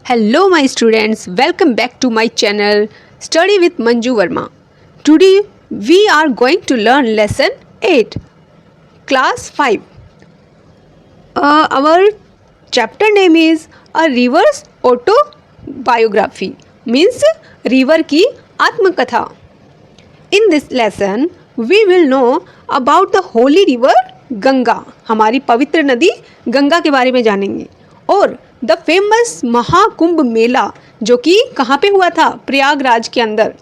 Hello my students, welcome back to my channel Study with Manju Verma. Today we are going to learn lesson 8, class 5. Our chapter name is A River's Autobiography, means river की आत्मकथा. In this lesson we will know about the holy river Ganga. हमारी पवित्र नदी गंगा के बारे में जानेंगे. और द फेमस महाकुंभ मेला जो कि कहाँ पे हुआ था, प्रयागराज के अंदर.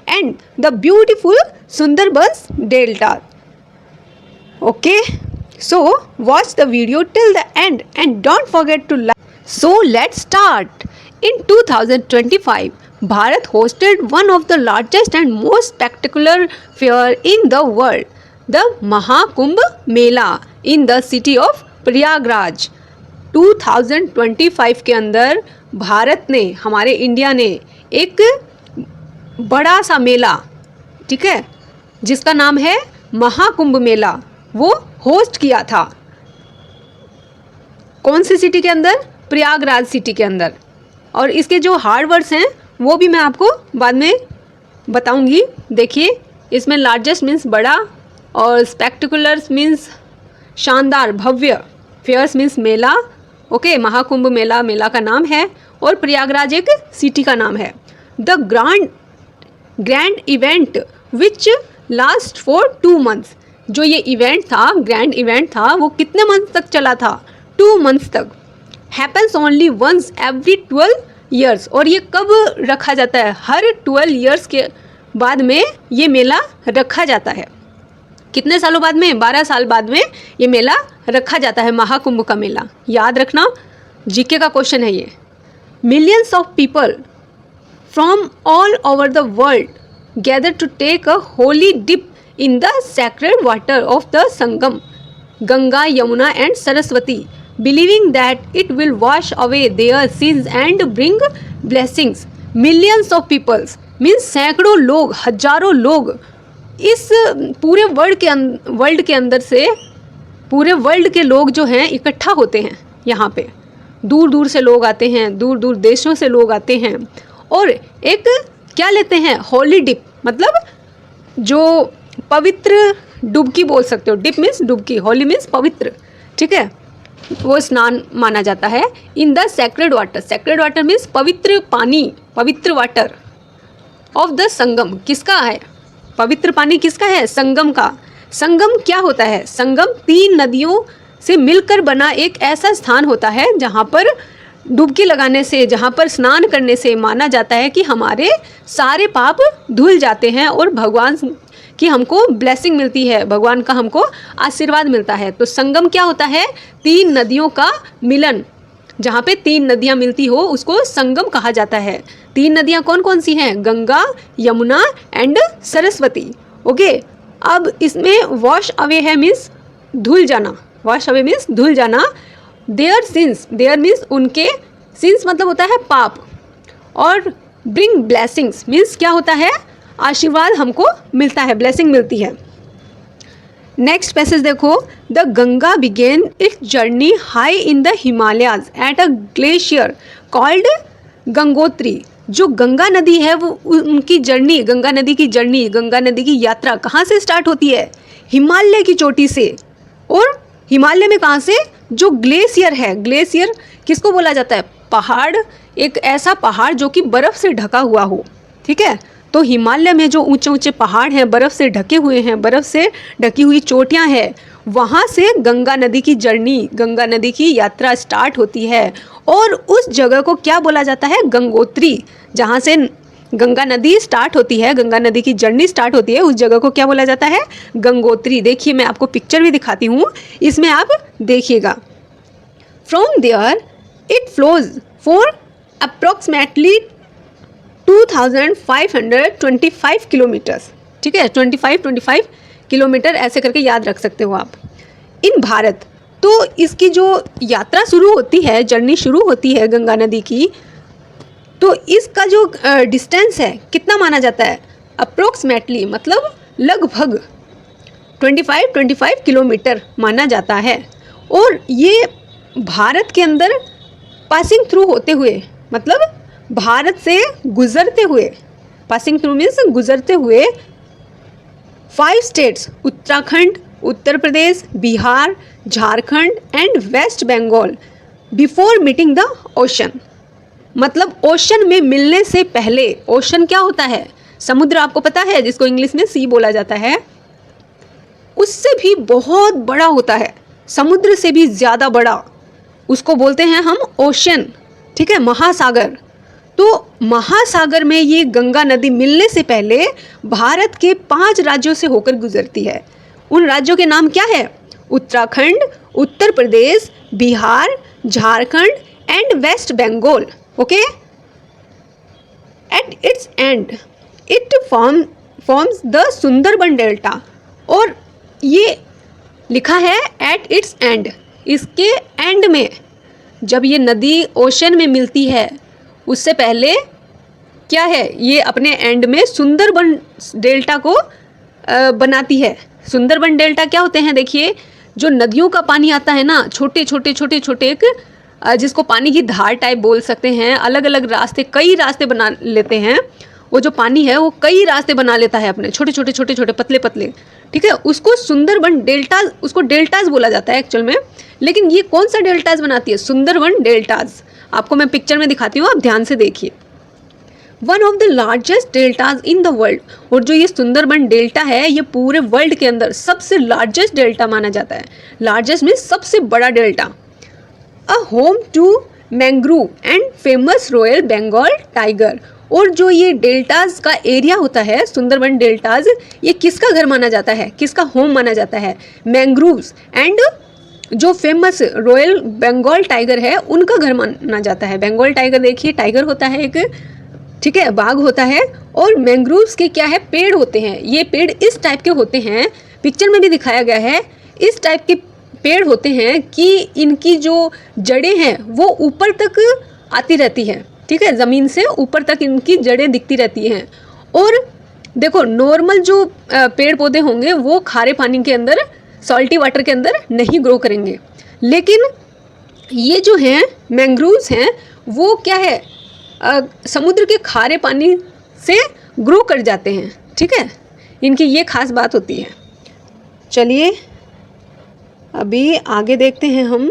And the beautiful Sundarbans delta. Okay, so watch the video till the end and don't forget to like. So let's start. In 2025 Bharat hosted one of the largest and most spectacular fair in the world, the Mahakumbh Mela in the city of Prayagraj. 2025 के अंदर भारत ने, हमारे India ने एक बड़ा सा मेला, ठीक है, जिसका नाम है महाकुंभ मेला, वो होस्ट किया था. कौन सी सिटी के अंदर? प्रयागराज सिटी के अंदर. और इसके जो हार्ड वर्ड्स हैं वो भी मैं आपको बाद में बताऊंगी. देखिए, इसमें लार्जेस्ट मीन्स बड़ा, और स्पेक्टिकुलर्स मीन्स शानदार, भव्य, फेयर्स मीन्स मेला. ओके, महाकुंभ मेला मेला का नाम है, और प्रयागराज एक सिटी का नाम है. The grand event which last for 2 months. जो ये इवेंट था, ग्रैंड इवेंट था, वो कितने मंथ तक चला था? 2 months तक. Happens only once every 12 years. और ये कब रखा जाता है? हर 12 years के बाद में ये मेला रखा जाता है. कितने सालों बाद में? 12 साल बाद में ये मेला रखा जाता है, महाकुंभ का मेला. याद रखना, जीके का क्वेश्चन है ये. Millions of people from all over the world gather to take a holy dip in the sacred water of the Sangam, Ganga, Yamuna and Saraswati, believing that it will wash away their sins and bring blessings. Millions of peoples means सैकड़ों लोग, हजारों लोग इस पूरे world के अंदर से, पूरे वर्ल्ड के लोग जो हैं इकट्ठा होते हैं यहाँ पे. दूर दूर से लोग आते हैं, दूर दूर देशों से लोग आते हैं, और एक क्या लेते हैं? होली डिप, मतलब जो पवित्र डुबकी बोल सकते हो. डिप मीन्स डुबकी, होली मीन्स पवित्र, ठीक है, वो स्नान माना जाता है. इन the sacred water. Sacred water means पवित्र पानी, पवित्र वाटर ऑफ द संगम. किसका है पवित्र पानी? किसका है? संगम का. संगम क्या होता है? संगम 3 नदियों से मिलकर बना एक ऐसा स्थान होता है जहाँ पर डुबकी लगाने से, जहाँ पर स्नान करने से माना जाता है कि हमारे सारे पाप धुल जाते हैं और भगवान की हमको ब्लेसिंग मिलती है, भगवान का हमको आशीर्वाद मिलता है. तो संगम क्या होता है? 3 नदियों का मिलन. जहाँ पे 3 नदियाँ मिलती हो उसको संगम कहा जाता है. 3 नदियाँ कौन कौन सी हैं? गंगा, यमुना एंड सरस्वती. ओके, अब इसमें वॉश अवे है मीन्स धुल जाना. वॉश अवे मीन्स धुल जाना. देयर सिंस, देयर मीन्स उनके, सिंस मतलब होता है पाप, और ब्रिंग ब्लेसिंग्स मीन्स क्या होता है? आशीर्वाद हमको मिलता है, ब्लेसिंग मिलती है. नेक्स्ट पैसेज देखो. The Ganga begin its journey high in the Himalayas at a glacier called Gangotri. जो गंगा नदी है वो उनकी जर्नी, गंगा नदी की जर्नी, गंगा नदी की यात्रा कहाँ से स्टार्ट होती है? हिमालय की चोटी से. और हिमालय में कहाँ से? जो ग्लेशियर है. ग्लेशियर किसको बोला जाता है? पहाड़, एक ऐसा पहाड़ जो कि बर्फ़ से ढका हुआ हो, ठीक है. तो हिमालय में जो ऊंचे ऊंचे पहाड़ हैं, बर्फ़ से ढके हुए हैं, बर्फ़ से ढकी हुई चोटियां हैं, वहाँ से गंगा नदी की जर्नी, गंगा नदी की यात्रा स्टार्ट होती है. और उस जगह को क्या बोला जाता है? गंगोत्री. जहाँ से गंगा नदी स्टार्ट होती है, गंगा नदी की जर्नी स्टार्ट होती है, उस जगह को क्या बोला जाता है? गंगोत्री. देखिए, मैं आपको पिक्चर भी दिखाती हूँ, इसमें आप देखिएगा. From there it flows for approximately 2525 kilometres, ठीक है, 25 किलोमीटर ऐसे करके याद रख सकते हो आप. इन भारत. तो इसकी जो यात्रा शुरू होती है, जर्नी शुरू होती है गंगा नदी की, तो इसका जो डिस्टेंस है कितना माना जाता है? अप्रोक्सीमेटली मतलब लगभग 25 किलोमीटर माना जाता है. और ये भारत के अंदर पासिंग थ्रू होते हुए, मतलब भारत से गुजरते हुए, पासिंग थ्रू मीन्स गुजरते हुए 5 states Uttarakhand, Uttar Pradesh, Bihar, Jharkhand and waste Bengal before meeting the ocean. मतलब ओशन में मिलने से पहले, ओशन क्या होता है? समुद्र आपको पता है, जिसको इंग्लिश में सी बोला जाता है, उससे भी बहुत बड़ा होता है, समुद्र से भी ज़्यादा बड़ा, उसको बोलते हैं हम ओशन, ठीक है, महासागर। तो महासागर में ये गंगा नदी मिलने से पहले भारत के 5 राज्यों से होकर गुजरती है। उन राज्यों के नाम क्या है? Uttarakhand, Uttar Pradesh, Bihar, Jharkhand and waste Bengal. Okay, at its end it forms the Sundarban delta. और ये लिखा है एट इट्स एंड, इसके एंड में, जब ये नदी ओशन में मिलती है उससे पहले क्या है, ये अपने एंड में सुंदरबन डेल्टा को बनाती है। सुंदरबन डेल्टा क्या होते हैं? देखिए, जो नदियों का पानी आता है ना, छोटे छोटे छोटे छोटे एक जिसको पानी की धार टाइप बोल सकते हैं, अलग अलग रास्ते, कई रास्ते बना लेते हैं। वो जो पानी है वो कई रास्ते बना लेता है अपने, छोटे छोटे छोटे छोटे पतले पतले, ठीक है, उसको सुंदरबन डेल्टाज, उसको डेल्टाज बोला जाता है एक्चुअल में। लेकिन ये कौन सा डेल्टाज बनाती है? सुंदरबन डेल्टाज। आपको मैं पिक्चर में दिखाती हूँ, आप ध्यान से देखिए। One of the largest deltas in the world. और जो ये सुंदरबन डेल्टा है, ये पूरे वर्ल्ड के अंदर सबसे लार्जेस्ट डेल्टा माना जाता है। लार्जेस्ट मीन्स सबसे बड़ा delta. A home to mangrove and famous royal Bengal tiger. और जो ये डेल्टाज का एरिया होता है, सुंदरबन डेल्टाज, ये किसका घर माना जाता है, किसका होम माना जाता है? मैंग्रोव्स एंड जो फेमस रॉयल बंगाल टाइगर है उनका घर माना जाता है। बंगाल टाइगर देखिए, टाइगर होता है एक, ठीक है, बाघ होता है, और मैंग्रोव्स के क्या है, पेड़ होते हैं। ये पेड़ इस टाइप के होते हैं, पिक्चर में भी दिखाया गया है, इस टाइप के पेड़ होते हैं कि इनकी जो जड़ें हैं वो ऊपर तक आती रहती हैं, ठीक है, ज़मीन से ऊपर तक इनकी जड़ें दिखती रहती हैं। और देखो, नॉर्मल जो पेड़ पौधे होंगे वो खारे पानी के अंदर, सॉल्टी वाटर के अंदर नहीं ग्रो करेंगे, लेकिन ये जो हैं मैंग्रोव्स हैं वो क्या है, समुद्र के खारे पानी से ग्रो कर जाते हैं, ठीक है, इनकी ये खास बात होती है। चलिए अभी आगे देखते हैं हम।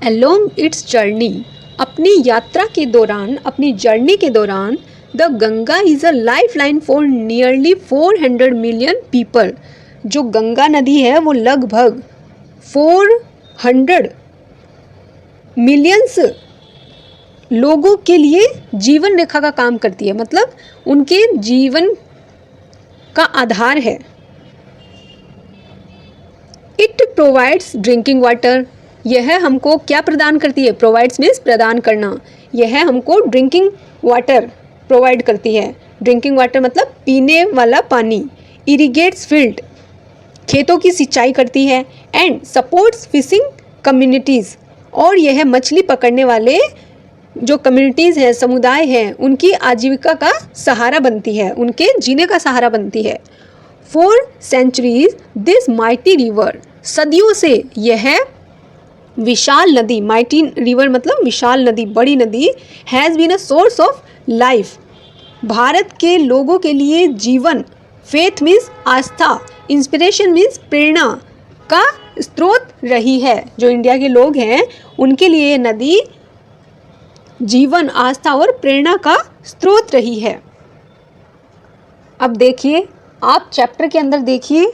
अलोंग इट्स जर्नी, अपनी यात्रा के दौरान, अपनी जर्नी के दौरान, the Ganga is a life line for nearly 400 million people. जो गंगा नदी है वो लगभग 400 मिलियंस लोगों के लिए जीवन रेखा का काम करती है, मतलब उनके जीवन का आधार है। इट प्रोवाइड्स ड्रिंकिंग वाटर, यह हमको क्या प्रदान करती है? प्रोवाइड्स मीन्स प्रदान करना। यह हमको ड्रिंकिंग वाटर प्रोवाइड करती है। ड्रिंकिंग वाटर मतलब पीने वाला पानी। इरिगेट्स फील्ड, खेतों की सिंचाई करती है। एंड सपोर्ट्स फिशिंग कम्युनिटीज़, और यह मछली पकड़ने वाले जो कम्युनिटीज़ हैं, समुदाय हैं, उनकी आजीविका का सहारा बनती है, उनके जीने का सहारा बनती है। For centuries this mighty river, सदियों से यह विशाल नदी, माइटी रिवर मतलब विशाल नदी, बड़ी नदी, has been a source of life, Bharat के लोगों के लिए जीवन, फेथ मीन्स आस्था, इंस्पिरेशन मीन्स प्रेरणा का स्रोत रही है। जो इंडिया के लोग हैं उनके लिए ये नदी जीवन, आस्था और प्रेरणा का स्रोत रही है। अब देखिए, आप चैप्टर के अंदर देखिए,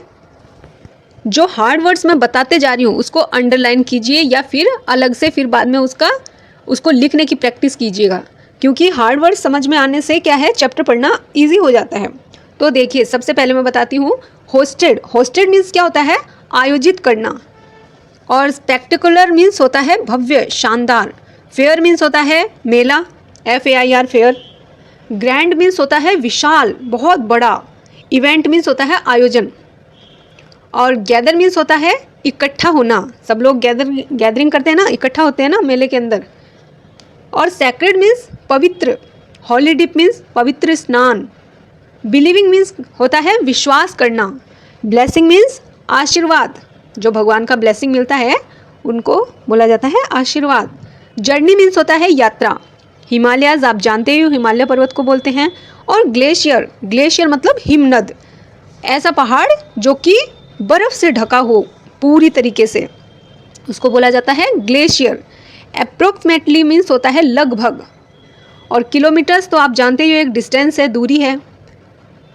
जो हार्ड वर्ड्स मैं बताते जा रही हूँ उसको अंडरलाइन कीजिए, या फिर अलग से फिर बाद में उसको लिखने की प्रैक्टिस कीजिएगा, क्योंकि हार्ड वर्ड समझ में आने से क्या है, चैप्टर पढ़ना इजी हो जाता है। तो देखिए, सबसे पहले मैं बताती हूँ होस्टेड। होस्टेड मीन्स क्या होता है? आयोजित करना। और स्पेक्टिकुलर मीन्स होता है भव्य, शानदार। फेयर मीन्स होता है मेला, FAIR फेयर। ग्रैंड मीन्स होता है विशाल, बहुत बड़ा। इवेंट मीन्स होता है आयोजन। और गैदर मीन्स होता है इकट्ठा होना, सब लोग गैदरिंग करते हैं ना, इकट्ठा होते हैं ना मेले के अंदर। और सैक्रेड मीन्स पवित्र। हॉली डिप मीन्स पवित्र स्नान। बिलीविंग मीन्स होता है विश्वास करना। ब्लेसिंग मीन्स आशीर्वाद, जो भगवान का ब्लेसिंग मिलता है उनको बोला जाता है आशीर्वाद। जर्नी मीन्स होता है यात्रा। हिमालयाज आप जानते हो, हिमालय पर्वत को बोलते हैं। और ग्लेशियर, ग्लेशियर मतलब हिमनद, ऐसा पहाड़ जो कि बर्फ़ से ढका हो पूरी तरीके से, उसको बोला जाता है ग्लेशियर। अप्रोक्सीमेटली मीन्स होता है लगभग। और किलोमीटर्स तो आप जानते ही हो, एक डिस्टेंस है, दूरी है,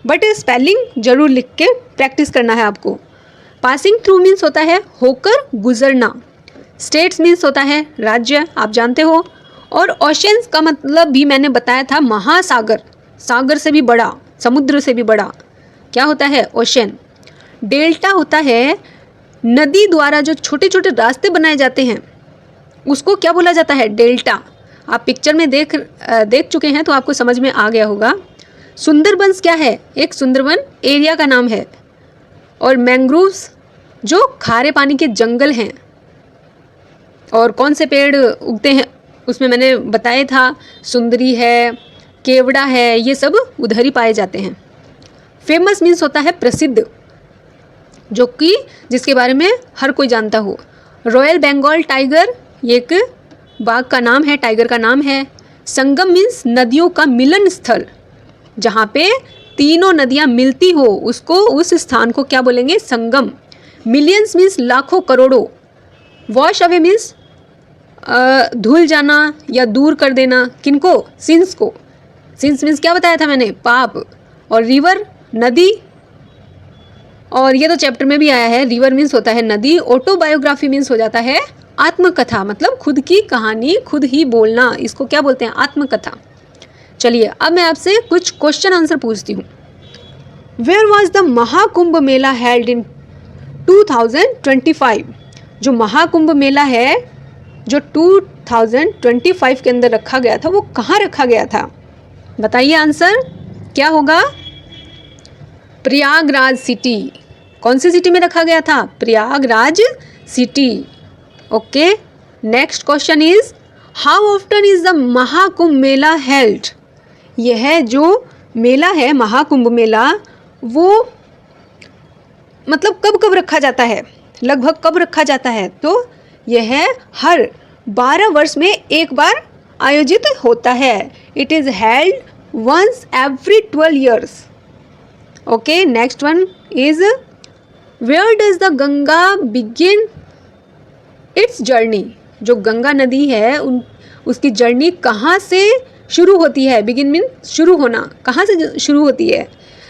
बट स्पेलिंग जरूर लिख के प्रैक्टिस करना है आपको। पासिंग थ्रू मीन्स होता है होकर गुजरना। स्टेट्स मीन्स होता है राज्य, आप जानते हो। और ओशंस का मतलब भी मैंने बताया था, महासागर, सागर से भी बड़ा, समुद्र से भी बड़ा क्या होता है, ओशन। डेल्टा होता है नदी द्वारा जो छोटे छोटे रास्ते बनाए जाते हैं, उसको क्या बोला जाता है, डेल्टा। आप पिक्चर में देख चुके हैं तो आपको समझ में आ गया होगा। सुंदरबंस क्या है, एक सुंदरबन एरिया का नाम है। और मैंग्रोव्स जो खारे पानी के जंगल हैं। और कौन से पेड़ उगते हैं उसमें मैंने बताया था, सुंदरी है, केवड़ा है, ये सब उधर ही पाए जाते हैं। फेमस मीन्स होता है प्रसिद्ध, जो कि जिसके बारे में हर कोई जानता हो। रॉयल बंगाल टाइगर, ये एक बाघ का नाम है, टाइगर का नाम है। संगम मीन्स नदियों का मिलन स्थल, जहाँ पे तीनों नदियाँ मिलती हो उसको, उस स्थान को क्या बोलेंगे, संगम। मिलियंस मीन्स लाखों करोड़ों। वॉश अवे मीन्स धुल जाना या दूर कर देना, किनको, सिंस को। सिंस मीन्स क्या बताया था मैंने, पाप। और रिवर नदी, और ये तो चैप्टर में भी आया है, रिवर मीन्स होता है नदी। ऑटोबायोग्राफी मीन्स हो जाता है आत्मकथा, मतलब खुद की कहानी खुद ही बोलना, इसको क्या बोलते हैं, आत्मकथा। चलिए अब मैं आपसे कुछ क्वेश्चन आंसर पूछती हूँ। Where was the Mahakumbh mela held in 2025? जो महाकुंभ मेला है जो 2025 के अंदर रखा गया था, वो कहाँ रखा गया था, बताइए आंसर क्या होगा। प्रयागराज सिटी। कौन सी सिटी में रखा गया था, Prayagraj city. Okay, next question is how often is the Mahakumbh mela held? यह जो मेला है महाकुंभ मेला, वो मतलब कब कब रखा जाता है, लगभग कब रखा जाता है, तो यह हर 12 वर्ष में एक बार आयोजित होता है। It is held once every 12 years. Okay, next one is where does the Ganga begin its journey? जो गंगा नदी है उसकी जर्नी कहाँ से शुरू होती है? बिगिन मीन शुरू होना, कहाँ से शुरू होती है?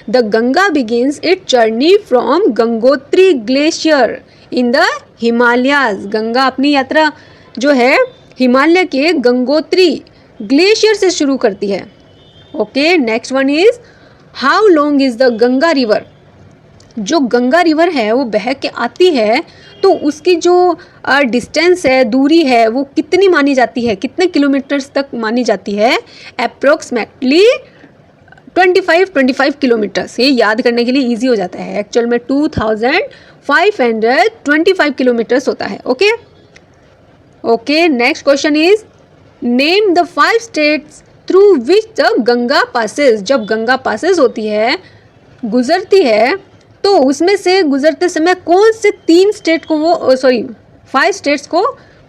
The Ganga begins it's journey from Gangotri glacier in the Himalayas. Ganga अपनी यात्रा जो है हिमालय के गंगोत्री ग्लेशियर से शुरू करती है। Okay, next one is how long is the Ganga river? जो गंगा रिवर है वो बह के आती है, तो उसकी जो डिस्टेंस है, दूरी है, वो कितनी मानी जाती है, कितने किलोमीटर्स तक मानी जाती है? Approximately 25 kilometres. ये याद करने के लिए ईजी हो जाता है, एक्चुअल में 2525 किलोमीटर्स होता है। Okay okay, next question is name the 5 states through which the Ganga passes. जब गंगा पासेस होती है, गुजरती है, तो उसमें से गुजरते समय कौन से 3 स्टेट को वो 5 स्टेट्स को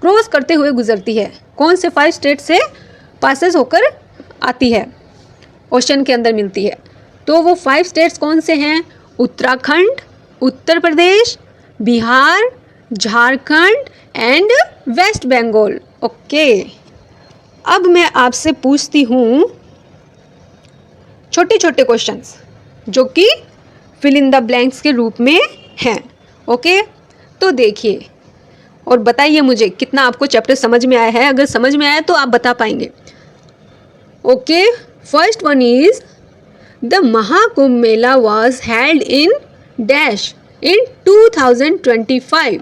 क्रॉस करते हुए गुजरती है? कौन से 5 स्टेट से पासेस होकर आती है, ओशन के अंदर मिलती है? तो वो 5 स्टेट्स कौन से हैं? Uttarakhand, Uttar Pradesh, Bihar, Jharkhand and waste Bengal. Okay, अब मैं आपसे पूछती हूँ छोटे छोटे क्वेश्चंस जो कि फिल इन द ब्लैंक्स के रूप में हैं। ओके, तो देखिए और बताइए मुझे कितना आपको चैप्टर समझ में आया है। अगर समझ में आया तो आप बता पाएंगे। Okay, first one is the Mahakumbh Mela was held in dash in 2025।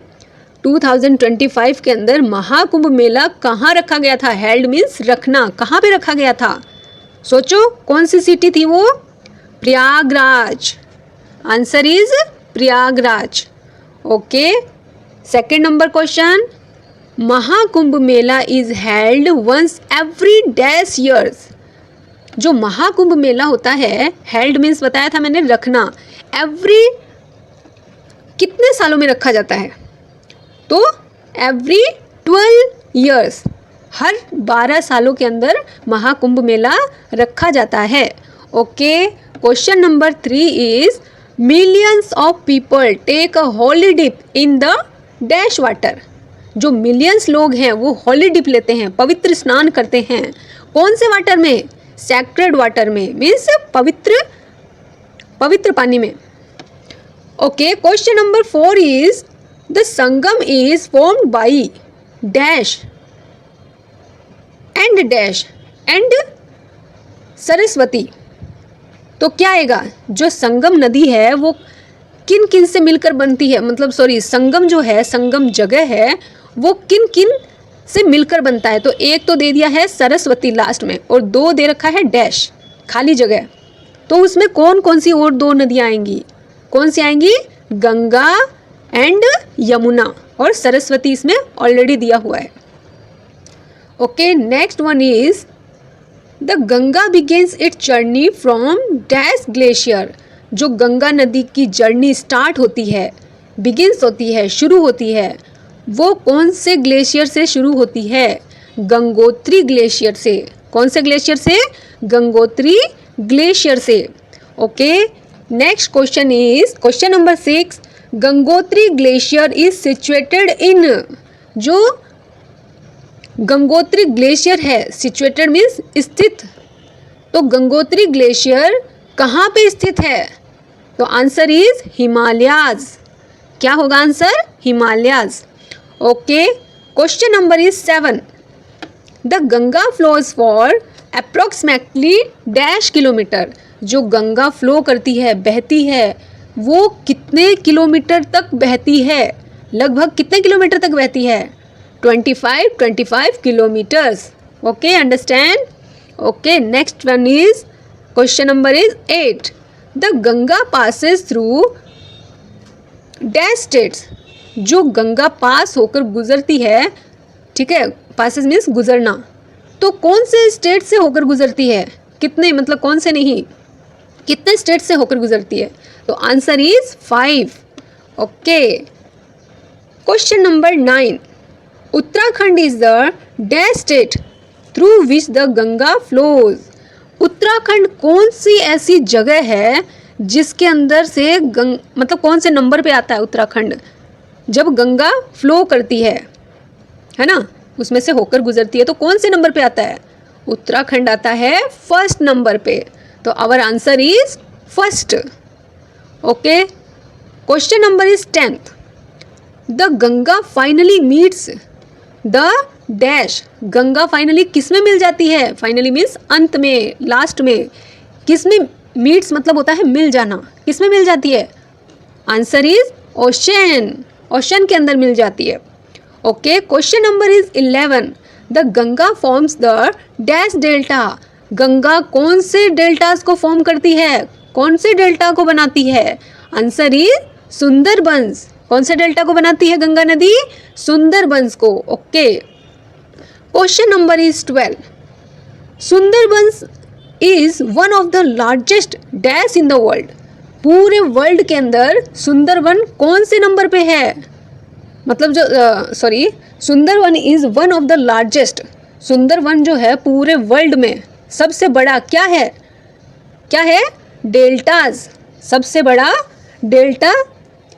2025 के अंदर महाकुंभ मेला कहाँ रखा गया था? हेल्ड मीन्स रखना, कहाँ पे रखा गया था? सोचो कौन सी सिटी थी वो? Prayagraj. Answer is Prayagraj. Okay, second number question, Mahakumbh Mela is held once every dash years. जो महाकुंभ मेला होता है, हेल्ड मीन्स बताया था मैंने रखना, एवरी कितने सालों में रखा जाता है? तो एवरी 12 ईयर्स, हर 12 सालों के अंदर महाकुंभ मेला रखा जाता है। Okay, question number 3 is millions of people take a holy dip in the dash water. जो मिलियंस लोग हैं वो होली डिप लेते हैं, पवित्र स्नान करते हैं। कौन से वाटर में? सैक्रेड वाटर में, मीन्स पवित्र पानी में। Okay, question number 4 is the Sangam is formed by dash and Saraswati. तो क्या आएगा? जो संगम नदी है वो किन किन से मिलकर बनती है, मतलब सॉरी, संगम जो है, संगम जगह है, वो किन किन से मिलकर बनता है? तो एक तो दे दिया है सरस्वती लास्ट में, और 2 दे रखा है डैश, खाली जगह। तो उसमें कौन कौन सी और 2 नदियाँ आएंगी? कौन सी आएंगी? गंगा एंड यमुना, और सरस्वती इसमें ऑलरेडी दिया हुआ है। Okay, next one is the Ganga begins it's journey from dash glacier. जो गंगा नदी की जर्नी स्टार्ट होती है, बिगिंस होती है, शुरू होती है, वो कौन से ग्लेशियर से शुरू होती है? गंगोत्री ग्लेशियर से। कौन से ग्लेशियर से? गंगोत्री ग्लेशियर से। Okay, next question is question number 6, Gangotri glacier is situated in. जो गंगोत्री ग्लेशियर है, सिचुएटेड मीन्स स्थित, तो गंगोत्री ग्लेशियर कहाँ पे स्थित है? तो आंसर इज हिमालयाज। क्या होगा answer? Himalayas. Okay, question number is 7, the Ganga flows for approximately dash kilometre. जो गंगा फ्लो करती है, बहती है, वो कितने किलोमीटर तक बहती है? लगभग कितने किलोमीटर तक बहती है? 25 kilometres. Okay, understand? Okay, next one is question number is 8, the Ganga passes through dash states. जो गंगा पास होकर गुजरती है, ठीक है, पासेस मीन्स गुजरना, तो कौन से स्टेट से होकर गुजरती है? कितने, मतलब कौन से नहीं, कितने स्टेट से होकर गुजरती है? तो answer is 5। Okay, question number 9, Uttarakhand is the dash state through which the Ganga flows. Uttarakhand कौन सी ऐसी जगह है जिसके अंदर से मतलब कौन से नंबर पे आता है उत्तराखंड जब गंगा फ्लो करती है ना, उसमें से होकर गुजरती है, तो कौन से नंबर पे आता है? उत्तराखंड आता है 1st नंबर पे। तो our answer is 1st। Okay, question number is 10th, the Ganga finally meets the dash. Ganga फाइनली किस में मिल जाती है? फाइनली मीन्स अंत में, लास्ट में। किस में मीट्स मतलब होता है मिल जाना, किस में मिल जाती है? Answer is ocean. ओशन के अंदर मिल जाती है। Okay, question number is 11, the Ganga forms the dash delta. Ganga कौन से डेल्टास को फॉर्म करती है? कौन से डेल्टा को बनाती है? Answer is Sundarbans. कौन से डेल्टा को बनाती है गंगा नदी? सुंदरबंस को। Okay, question number is 12, Sundarbans is one of the largest dash in the world. पूरे वर्ल्ड के अंदर सुंदरबन कौन से नंबर पे है? मतलब जो Sundarban is one of the largest. Sundarban जो है पूरे वर्ल्ड में सबसे बड़ा क्या है? क्या है? डेल्टाज। सबसे बड़ा डेल्टा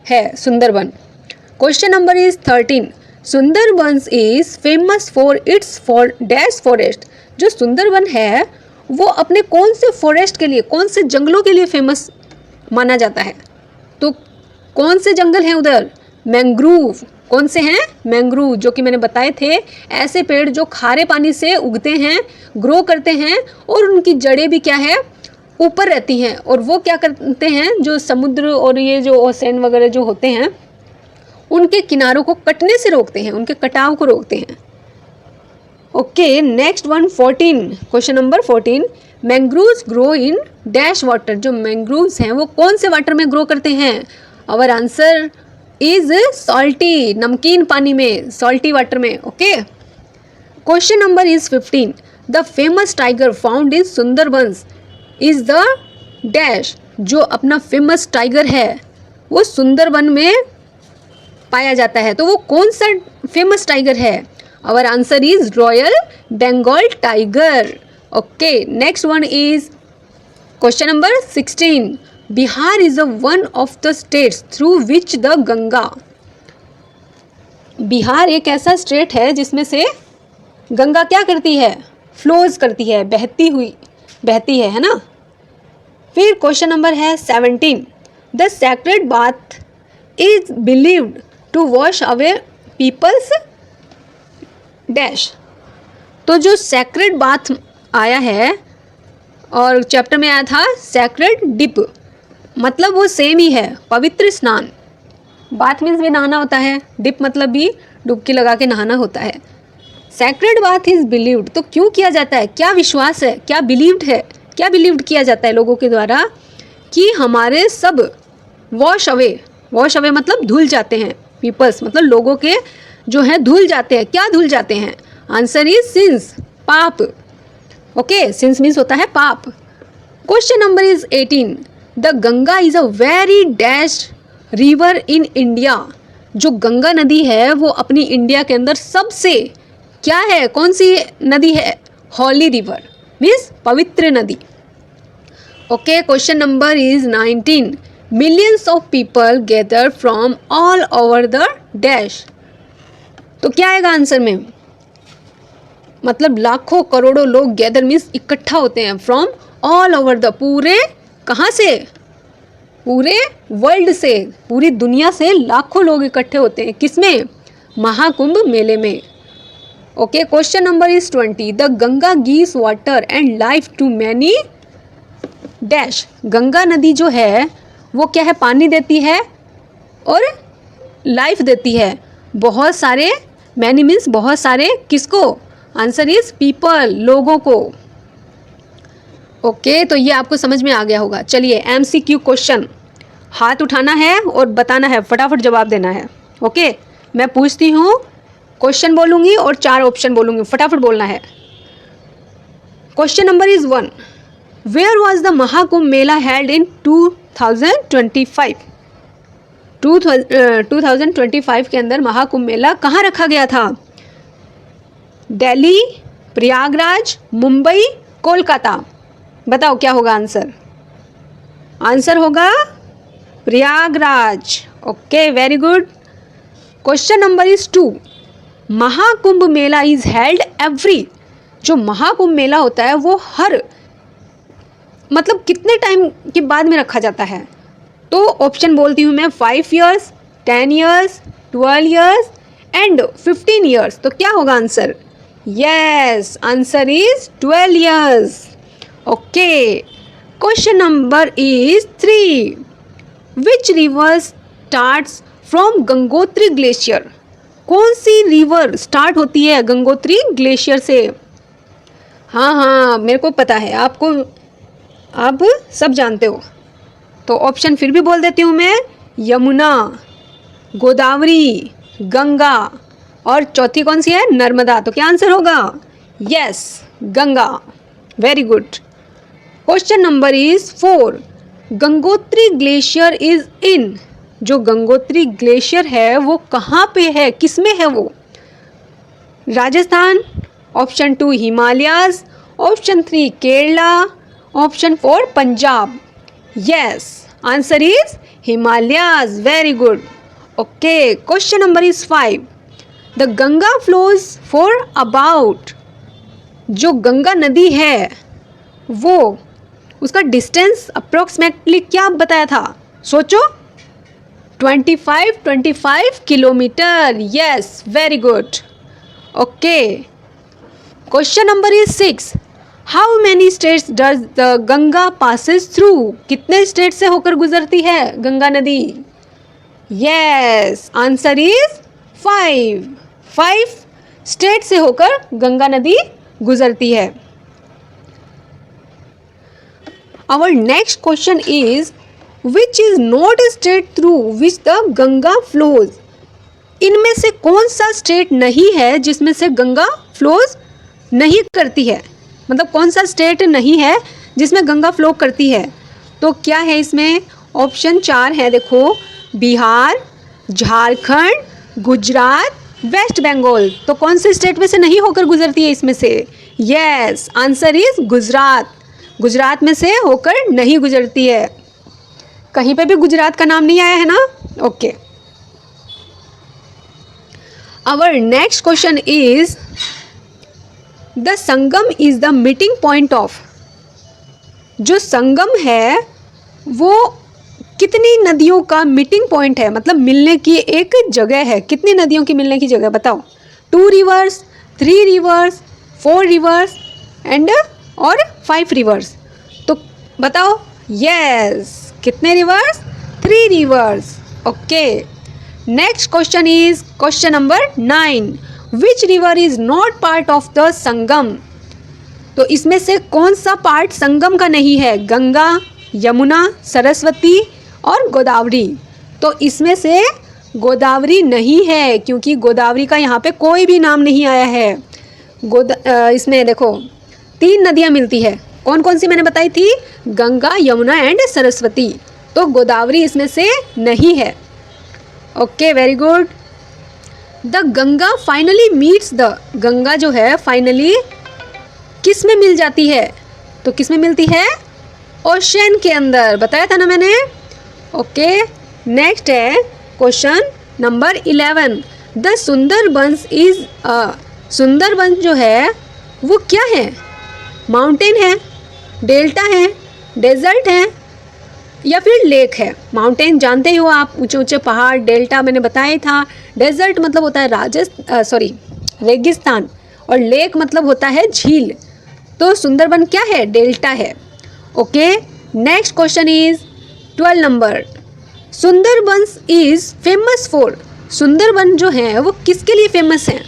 है Sundarban. Question number is 13, Sundarbans is famous for its dash forest. जो सुंदरबन है वो अपने कौन से फॉरेस्ट के लिए, कौन से जंगलों के लिए फेमस माना जाता है? तो कौन से जंगल हैं उधर? मैंग्रोव। कौन से हैं? मैंग्रोव, जो कि मैंने बताए थे, ऐसे पेड़ जो खारे पानी से उगते हैं, ग्रो करते हैं, और उनकी जड़ें भी क्या है? ऊपर रहती हैं। और वो क्या करते हैं? जो समुद्र और ये जो ओशन वगैरह जो होते हैं, उनके किनारों को कटने से रोकते हैं, उनके कटाव को रोकते हैं। Okay, next one 14, question number 14, mangroves grow in dash water. जो मैंग्रोव्स हैं वो कौन से वाटर में ग्रो करते हैं? आवर आंसर इज सॉल्टी, नमकीन पानी में, सॉल्टी वाटर में। Okay, question number is 15, the famous tiger found in Sundarbans is the dash. जो अपना फेमस टाइगर है वो सुंदरबन में पाया जाता है। तो वो कौन सा फेमस टाइगर है? Our answer is royal Bengal tiger. Okay, next one is question number 16। Bihar is one of the states through which the Ganga. Bihar एक ऐसा स्टेट है जिसमें से गंगा क्या करती है? फ्लोज करती है, बहती है ना। फिर क्वेश्चन नंबर है 17। The sacred bath is believed to wash away peoples dash. तो जो सैक्रेड बाथ आया है और चैप्टर में आया था सैक्रेड डिप, मतलब वो सेम ही है, पवित्र स्नान। बाथ मीन्स भी नहाना होता है, डिप मतलब भी डुबकी लगा के नहाना होता है। सैक्रेड बाथ इज बिलीव्ड, तो क्यों किया जाता है? क्या विश्वास है, क्या बिलीव्ड है, क्या बिलीव्ड किया जाता है लोगों के द्वारा कि हमारे सब वॉश अवे मतलब धुल जाते हैं, पीपल्स मतलब लोगों के जो है धुल जाते हैं। क्या धुल जाते हैं? आंसर इज सिंस, पाप। ओके, सिंस मीन्स होता है पाप। Question number is 18। The Ganga is a very dash river in India. जो गंगा नदी है वो अपनी इंडिया के अंदर सबसे क्या है? कौन सी नदी है? हॉली रिवर मीन्स पवित्र नदी। Okay, question number is 19। Millions of people gather from all over the dash. तो क्या आएगा आंसर में? मतलब लाखों करोड़ों लोग, गैदर मीन्स इकट्ठा होते हैं, फ्रॉम ऑल ओवर द, पूरे कहाँ से? पूरे वर्ल्ड से, पूरी दुनिया से लाखों लोग इकट्ठे होते हैं। किसमें? महाकुंभ मेले में। Okay, question number is 20। The Ganga gives water and life to many dash. Ganga नदी जो है वो क्या है? पानी देती है और लाइफ देती है बहुत सारे, मैनी मीन्स बहुत सारे, किसको? आंसर इज पीपल, लोगों को। ओके, तो ये आपको समझ में आ गया होगा। चलिए MCQ क्वेश्चन, हाथ उठाना है और बताना है, फटाफट जवाब देना है। ओके, मैं पूछती हूँ, क्वेश्चन बोलूँगी और 4 ऑप्शन बोलूँगी, फटाफट बोलना है। Question number is 1। Where was the Mahakumbh mela held in 2025? 2025 के अंदर महाकुंभ मेला कहाँ रखा गया था? दिल्ली, प्रयागराज, मुंबई, कोलकाता। बताओ क्या होगा आंसर? आंसर होगा Prayagraj. Okay, very good. Question number is 2। Mahakumbh Mela is held every. जो महाकुंभ मेला होता है वो हर मतलब कितने टाइम के बाद में रखा जाता है? तो ऑप्शन बोलती हूँ मैं, 5 years, 10 years, 12 years and 15 years। तो क्या होगा answer? Yes, answer is 12 years। Okay, question number is 3। Which river starts from Gangotri glacier. कौन सी रिवर स्टार्ट होती है गंगोत्री ग्लेशियर से? हाँ, मेरे को पता है, आपको आप सब जानते हो। तो ऑप्शन फिर भी बोल देती हूँ मैं, यमुना, गोदावरी, गंगा और चौथी कौन सी है? नर्मदा। तो क्या आंसर होगा? Yes, Ganga. Very good. Question number is 4। Gangotri glacier is in. जो गंगोत्री ग्लेशियर है वो कहाँ पे है, किस में है वो? Rajasthan, option 2 Himalayas, option 3 Kerala, option 4 Punjab. Yes, answer is Himalayas. Very good. Okay, question number is 5। The Ganga flows for about. जो गंगा नदी है वो उसका डिस्टेंस अप्रोक्सीमेटली क्या बताया था? सोचो, 25 kilometre. Yes, very good. Okay, question number is 6। How many states does the Ganga passes through. कितने स्टेट से होकर गुजरती है गंगा नदी? यस, आंसर इज 5 स्टेट से होकर गंगा नदी गुजरती है। Our next question is, which is not a state through which the Ganga flows। इनमें से कौन सा स्टेट नहीं है जिसमें से गंगा फ्लोज नहीं करती है? मतलब कौन सा स्टेट नहीं है जिसमें गंगा फ्लो करती है? तो क्या है इसमें? ऑप्शन 4 है, देखो, बिहार, झारखंड, गुजरात, वेस्ट बंगाल। तो कौन से स्टेट में से नहीं होकर गुजरती है इसमें से? Yes, answer is Gujarat. Gujarat में से होकर नहीं गुजरती है। कहीं पे भी गुजरात का नाम नहीं आया है ना? Okay. Our next question is the Sangam is the meeting point of. जो संगम है वो कितनी नदियों का मीटिंग पॉइंट है, मतलब मिलने की एक जगह है। कितनी नदियों की मिलने की जगह बताओ? 2 रिवर्स, 3 रिवर्स, 4 रिवर्स एंड और 5 रिवर्स। तो बताओ। यस, कितने rivers? 3 rivers. Okay. Next question is question number 9। Which river is not part of the Sangam. तो इसमें से कौन सा पार्ट संगम का नहीं है? गंगा, यमुना, सरस्वती और गोदावरी। तो इसमें से गोदावरी नहीं है, क्योंकि गोदावरी का यहाँ पे कोई भी नाम नहीं आया है। इसमें देखो 3 नदियाँ मिलती है। कौन कौन सी मैंने बताई थी? गंगा, यमुना एंड सरस्वती। तो गोदावरी इसमें से नहीं है। Okay, very good. The Ganga finally meets the. Ganga जो है फाइनली किस में मिल जाती है? तो किस में मिलती है? ओशन के अंदर। बताया था ना मैंने। ओके। नेक्स्ट है question number 11। The Sundarbans is Sundarban जो है वो क्या है? माउंटेन है, डेल्टा है, डेजर्ट है या फिर लेक है? माउंटेन जानते ही हो आप, ऊंचे ऊंचे पहाड़। डेल्टा मैंने बताया था। डेजर्ट मतलब होता है रेगिस्तान। और लेक मतलब होता है झील। तो सुंदरबन क्या है? डेल्टा है। Okay. Next question is 12 number. Sundarbans is famous for. Sundarban जो है वो किसके लिए फेमस है?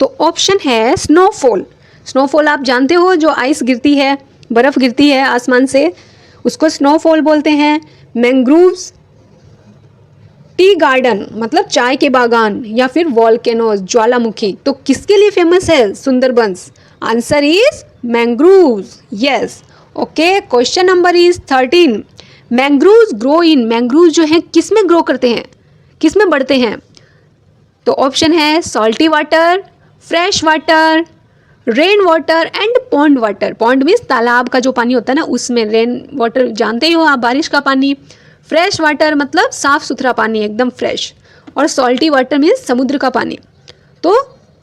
तो ऑप्शन है स्नोफॉल। स्नोफॉल आप जानते हो, जो आइस गिरती है, बर्फ़ गिरती है आसमान से, उसको स्नोफॉल बोलते हैं। मैंग्रोव्स, टी गार्डन मतलब चाय के बागान, या फिर वॉल्केनोज ज्वालामुखी। तो किसके लिए फेमस है Sundarbans? Answer is mangroves. Yes. Okay. Question number is 13। Mangroves grow in. Mangroves जो है किस में ग्रो करते हैं, किस में बढ़ते हैं? तो ऑप्शन है salty water, fresh water, rain water and pond water. Pond means तालाब का जो पानी होता है ना, उसमें। रेन वाटर जानते ही हो आप, बारिश का पानी। फ्रेश वाटर मतलब साफ़ सुथरा पानी, एकदम फ्रेश। और सॉल्टी वाटर मीन्स समुद्र का पानी। तो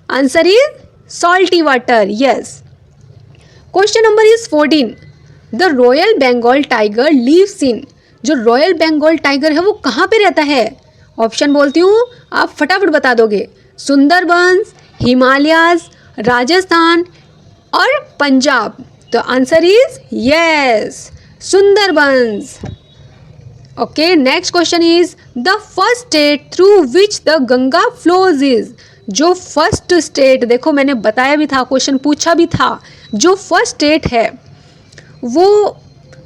answer is salty water. Yes. Question number is 14। The royal Bengal tiger lives in. जो रॉयल बंगाल टाइगर है वो कहाँ पे रहता है? ऑप्शन बोलती हूँ, आप फटाफट बता दोगे। सुंदरबंस, हिमालयाज, राजस्थान और पंजाब। तो answer is yes, Sundarbans. Okay. Next question is the first state through which the Ganga flows is. जो फर्स्ट स्टेट, देखो मैंने बताया भी था, क्वेश्चन पूछा भी था। जो फर्स्ट स्टेट है वो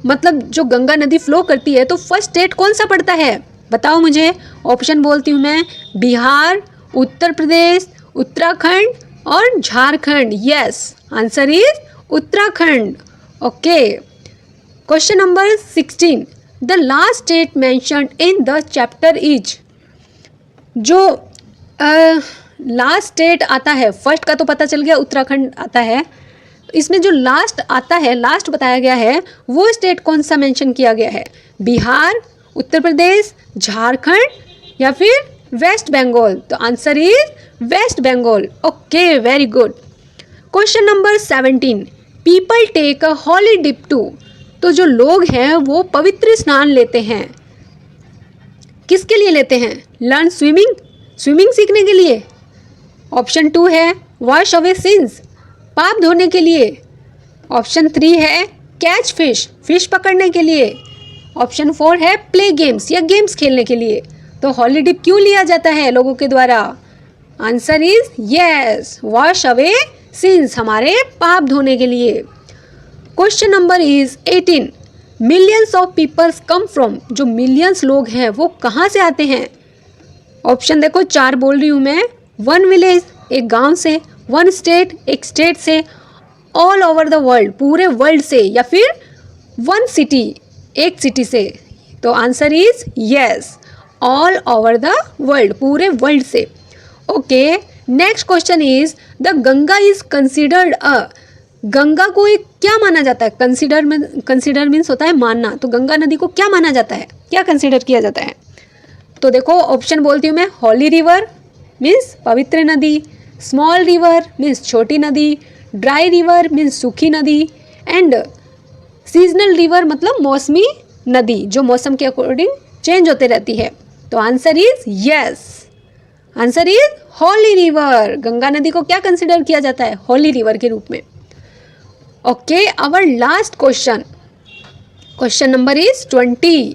मतलब जो गंगा नदी फ्लो करती है, तो फर्स्ट स्टेट कौन सा पड़ता है? बताओ मुझे। ऑप्शन बोलती हूँ मैं, बिहार, उत्तर प्रदेश, उत्तराखंड और Jharkhand. Yes, answer is Uttarakhand. Okay. Question number 16। The last state mentioned in the chapter is. जो लास्ट स्टेट आता है, फर्स्ट का तो पता चल गया उत्तराखंड आता है, इसमें जो लास्ट आता है, लास्ट बताया गया है, वो स्टेट कौन सा मेंशन किया गया है? बिहार, उत्तर प्रदेश, झारखंड या फिर वेस्ट बंगाल? तो answer is West Bengal. Okay, very good. Question number 17। People take a holy dip to. तो जो लोग हैं वो पवित्र स्नान लेते हैं, किसके लिए लेते हैं? लर्न स्विमिंग, स्विमिंग सीखने के लिए। ऑप्शन 2 है वॉश अवे सिंस, पाप धोने के लिए। ऑप्शन 3 है कैच फिश, फिश पकड़ने के लिए। ऑप्शन 4 है प्ले गेम्स, या गेम्स खेलने के लिए। तो हॉली डिप क्यों लिया जाता है लोगों के द्वारा? Answer is yes, wash away sins, हमारे पाप धोने के लिए। Question number is 18। Millions of peoples come from. जो मिलियंस लोग हैं वो कहाँ से आते हैं? ऑप्शन देखो, 4 बोल रही हूँ मैं। 1 विलेज, एक गांव से। 1 स्टेट, एक स्टेट से। ऑल ओवर द वर्ल्ड, पूरे वर्ल्ड से। या फिर 1 सिटी, एक सिटी से। तो answer is yes, all over the world, पूरे वर्ल्ड से। Okay, next question is the Ganga is considered a, Ganga को एक क्या माना जाता है? कंसिडर मीन्स होता है मानना, तो गंगा नदी को क्या माना जाता है, क्या कंसिडर किया जाता है? तो देखो ऑप्शन बोलती हूँ मैं, हॉली रिवर मीन्स पवित्र नदी, स्मॉल रिवर मीन्स छोटी नदी, ड्राई रिवर मीन्स सूखी नदी, एंड सीजनल रिवर मतलब मौसमी नदी जो मौसम के अकॉर्डिंग चेंज होते रहती है। तो answer is yes, answer is holy river. Ganga नदी को क्या कंसिडर किया जाता है? हॉली रिवर के रूप में। Okay, our last question, question number is 20।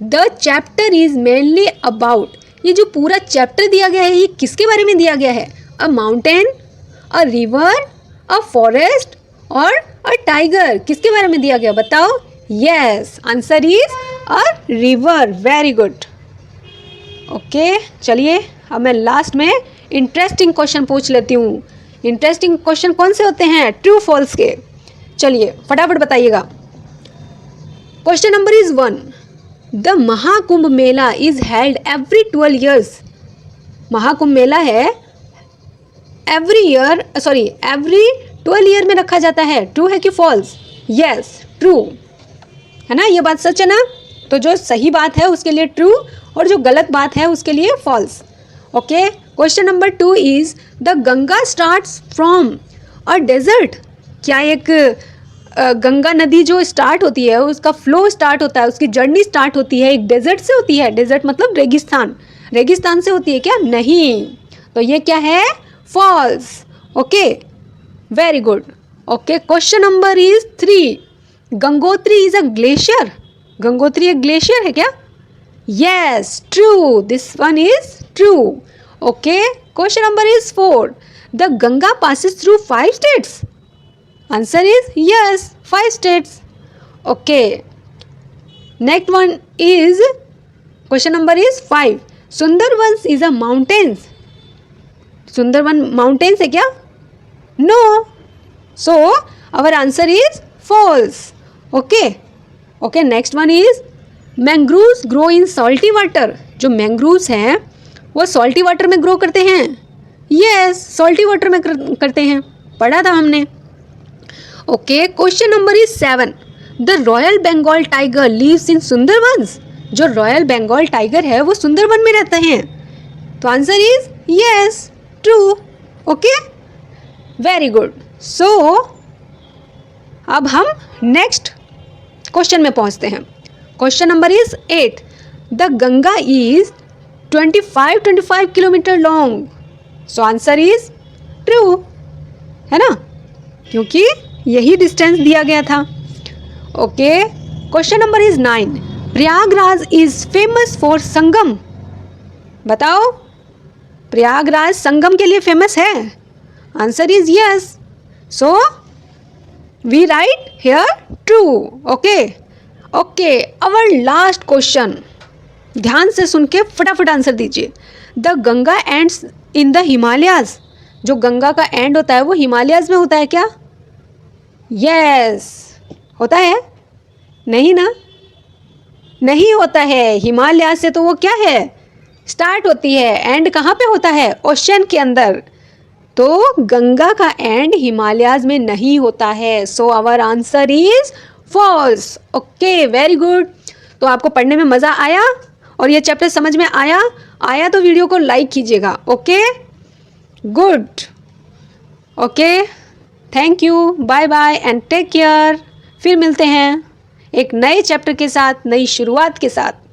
The chapter is mainly about, ये जो पूरा चैप्टर दिया गया है ये किसके बारे में दिया गया है? अ mountain, a river, a forest और अ टाइगर, किसके बारे में दिया गया बताओ? Yes, answer is a river. Very good. Okay, चलिए अब मैं लास्ट में इंटरेस्टिंग क्वेश्चन पूछ लेती हूँ। इंटरेस्टिंग क्वेश्चन कौन से होते हैं? ट्रू फॉल्स के। चलिए फटाफट बताइएगा। Question number is 1, the Mahakumbh Mela is held every 12 years. Mahakumbh Mela है एवरी 12 ईयर में रखा जाता है। ट्रू है कि फॉल्स? यस, ट्रू है ना, ये बात सच है ना? तो जो सही बात है उसके लिए ट्रू और जो गलत बात है उसके लिए false. Okay, question number 2 is the Ganga starts from a desert. क्या एक गंगा नदी जो स्टार्ट होती है उसका फ्लो स्टार्ट होता है, उसकी जर्नी स्टार्ट होती है एक डेजर्ट से होती है? डेजर्ट मतलब रेगिस्तान, रेगिस्तान से होती है क्या? नहीं, तो ये क्या है? False. Okay, very good. Okay, question number is 3, Gangotri is a glacier. Gangotri एक ग्लेशियर है क्या? Yes, true, this one is true. Okay, question number is 4, the Ganga passes through 5 states. Answer is yes, 5 states. Okay, next one is question number is 5, Sundarbans is a mountains. Sundarban mountains है क्या? No, so our answer is false. Okay, okay, next one is mangroves grow in salty water. जो mangroves हैं वो salty water में grow करते हैं। Yes, salty water में करते हैं, पढ़ा था हमने। Okay, question number is 7, the royal Bengal tiger lives in Sundarbans. जो रॉयल बंगाल टाइगर है वो सुंदरवन में रहते हैं। तो answer is yes, true. Okay, very good. So अब हम नेक्स्ट क्वेश्चन में पहुंचते हैं। Question number is 8, the Ganga is 25 kilometre long. So answer is true, है ना, क्योंकि यही डिस्टेंस दिया गया था। Okay, question number is 9, Prayagraj is famous for Sangam. बताओ, प्रयागराज संगम के लिए फेमस है? Answer is yes, so we write here true. Okay, okay, our last question, ध्यान से सुन के फटाफट आंसर दीजिए। The Ganga ends in the Himalayas. जो गंगा का एंड होता है वो हिमालयाज में होता है क्या? यस, होता है? नहीं ना, नहीं होता है। हिमालय से तो वो क्या है, स्टार्ट होती है, एंड कहाँ पे होता है? ओशन के अंदर। तो गंगा का एंड हिमालयाज में नहीं होता है। So our answer is false. Okay, very good. तो आपको पढ़ने में मज़ा आया और ये चैप्टर समझ में आया तो वीडियो को लाइक कीजिएगा। Okay, good. Okay, thank you, bye bye and take care. फिर मिलते हैं एक नए चैप्टर के साथ, नई शुरुआत के साथ।